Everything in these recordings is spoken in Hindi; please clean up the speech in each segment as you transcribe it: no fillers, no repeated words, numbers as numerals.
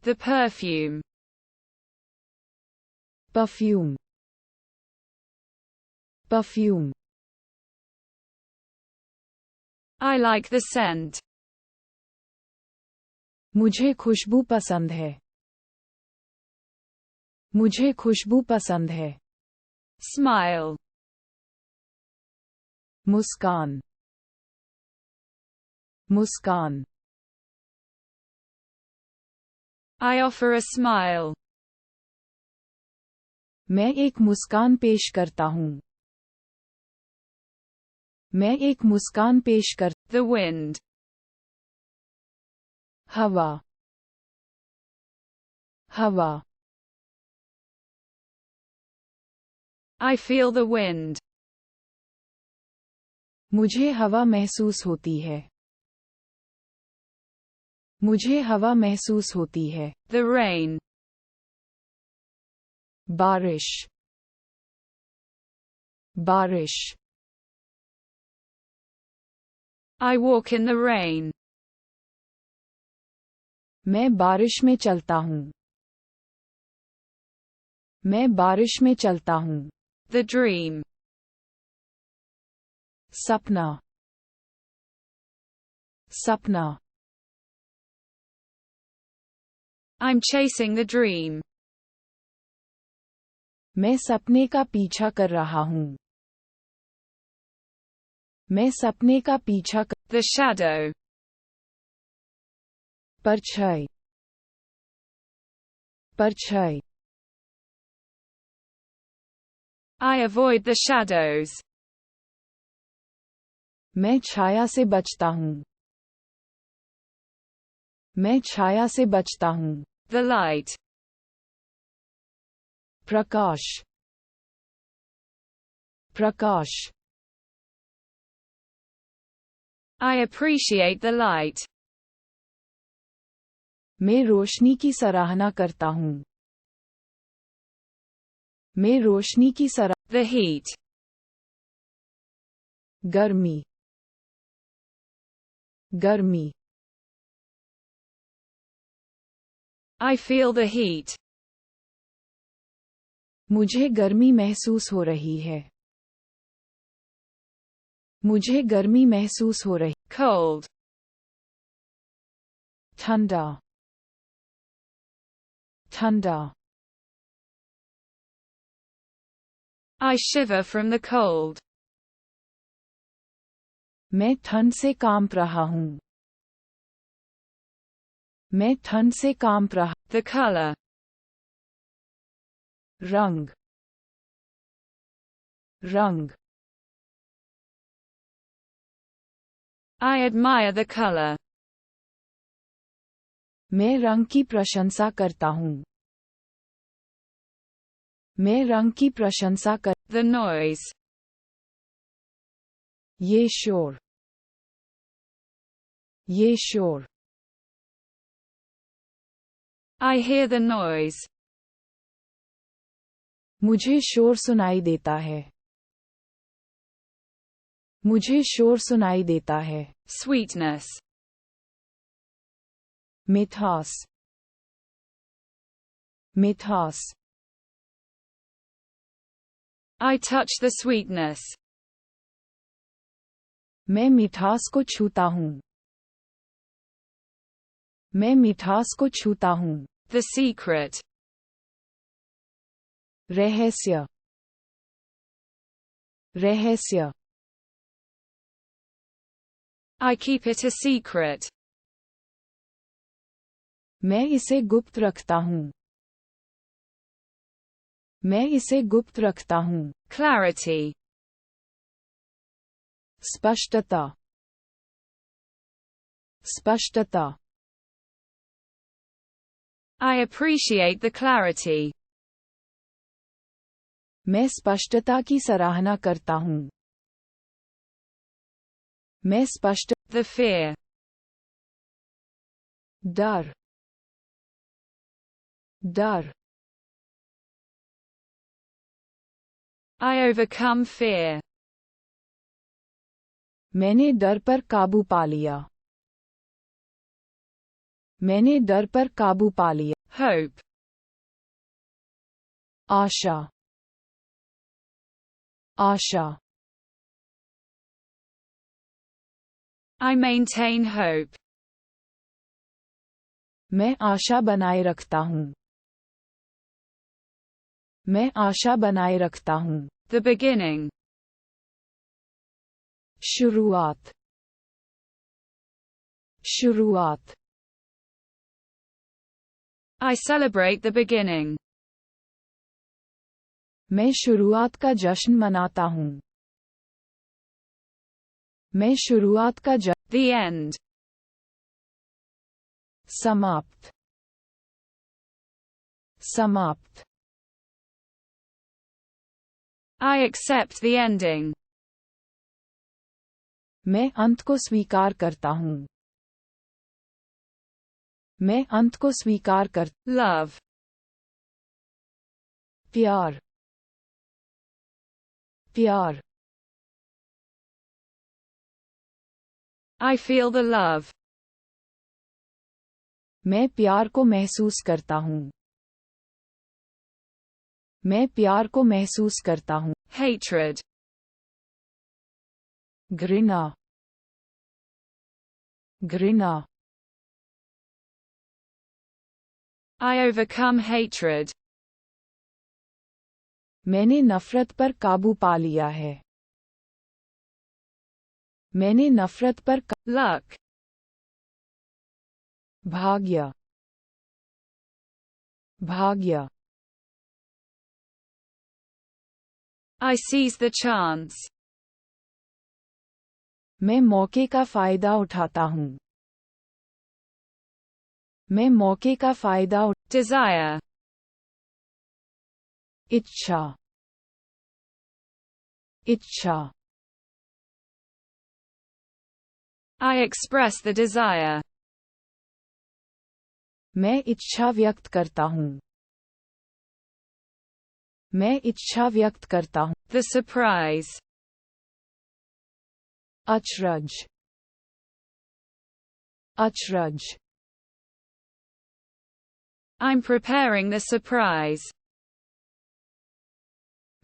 The perfume. Perfume. Perfume. I like the scent. मुझे खुशबू पसंद है. मुझे खुशबू पसंद है. Smile. Muskan. Muskan. I offer a smile. मैं एक मुस्कान पेश करता हूँ. मैं एक मुस्कान पेश कर. The wind. हवा. हवा. I feel the wind. मुझे हवा महसूस होती है. मुझे हवा महसूस होती है. The rain. बारिश. बारिश. I walk in the rain. मैं बारिश में चलता हूँ. मैं बारिश में चलता हूँ. The dream. सपना. सपना. I'm chasing the dream. मैं सपने का पीछा कर रहा हूँ. मैं सपने का पीछा कर. The shadow. परछाई. परछाई. I avoid the shadows. मैं छाया से बचता हूँ. मैं छाया से बचता हूँ. The light. Prakash. Prakash. I appreciate the light. मैं रोशनी की सराहना करता हूँ. मैं रोशनी की सराहना. The heat. गर्मी. गर्मी. I feel the heat. मुझे गर्मी महसूस हो रही है. मुझे गर्मी महसूस हो रही. Cold. ठंडा. ठंडा. I shiver from the cold. मैं ठंड से कांप रहा हूँ. मैं ठंड से कांप रहा. The color. रंग. रंग. I admire the color. मैं रंग की प्रशंसा करता हूँ. मैं रंग की प्रशंसा कर. The noise. ये शोर. ये शोर. I hear the noise. मुझे शोर सुनाई देता है. मुझे शोर सुनाई देता है. Sweetness. मिठास. मिठास. I touch the sweetness. मैं मिठास को छूता हूँ. मैं मिठास को छूता हूँ. The secret. रहस्य. रहस्य. I keep it a secret. मैं इसे गुप्त रखता हूँ. मैं इसे गुप्त रखता हूँ. Clarity. स्पष्टता. स्पष्टता. I appreciate the clarity. मैं स्पष्टता की सराहना करता हूँ. मैं स्पष्ट. The fear. डर. डर. I overcome fear. मैंने डर पर काबू पा लिया. मैंने डर पर काबू पा लिया। Hope. Asha, Asha. I maintain hope. मैं आशा बनाए रखता हूँ। मैं आशा बनाए रखता हूँ। The beginning. शुरुआत, शुरुआत। I celebrate the beginning. मैं शुरुआत का जश्न मनाता हूँ। मैं शुरुआत का जश्न। The end. समाप्त, समाप्त। I accept the ending. मैं अंत को स्वीकार करता हूँ। मैं अंत को स्वीकार कर। Love. प्यार, प्यार। I feel the love. मैं प्यार को महसूस करता हूँ। मैं प्यार को महसूस करता हूँ। Hatred. घृणा, घृणा। I overcome hatred. मैंने नफरत पर काबू पा लिया है। मैंने नफरत पर Luck. भाग्य, भाग्य। I seize the chance. मैं मौके का फायदा उठाता हूँ। मैं मौके का फायदा Desire. इच्छा, इच्छा। I express the desire. मैं इच्छा व्यक्त करता हूँ। मैं इच्छा व्यक्त करता हूँ। The surprise. अचरज, अचरज। I'm preparing the surprise.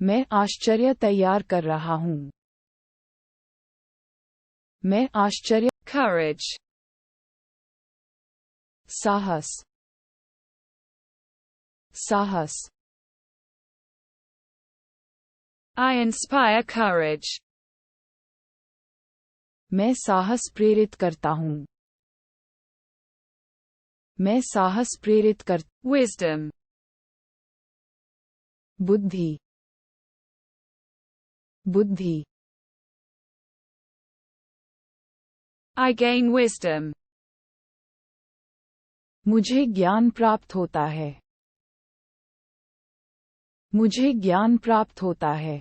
मैं आश्चर्य तैयार कर रहा हूँ। मैं आश्चर्य। Courage. साहस, साहस। I inspire courage. मैं साहस प्रेरित करता हूँ। मैं साहस प्रेरित कर। Wisdom. बुद्धि, बुद्धि। I gain wisdom. मुझे ज्ञान प्राप्त होता है। मुझे ज्ञान प्राप्त होता है।